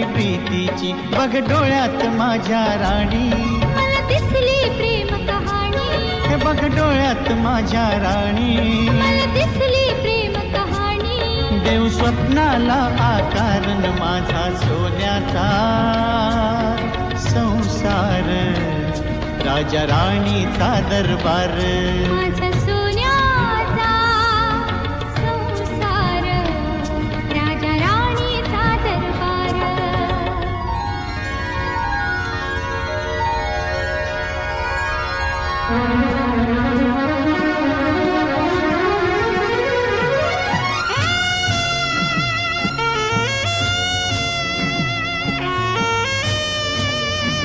माझी प्रीतीची बघ डोळ्यात माझ्या राणी, मला दिसली प्रेम कहाणी, हे बघ डोळ्यात माझ्या राणी, मला दिसली प्रेम कहाणी. देव स्वप्नाला आकार न माझा सोन्याचा संसार, राजा राणीचा दरबार. माझा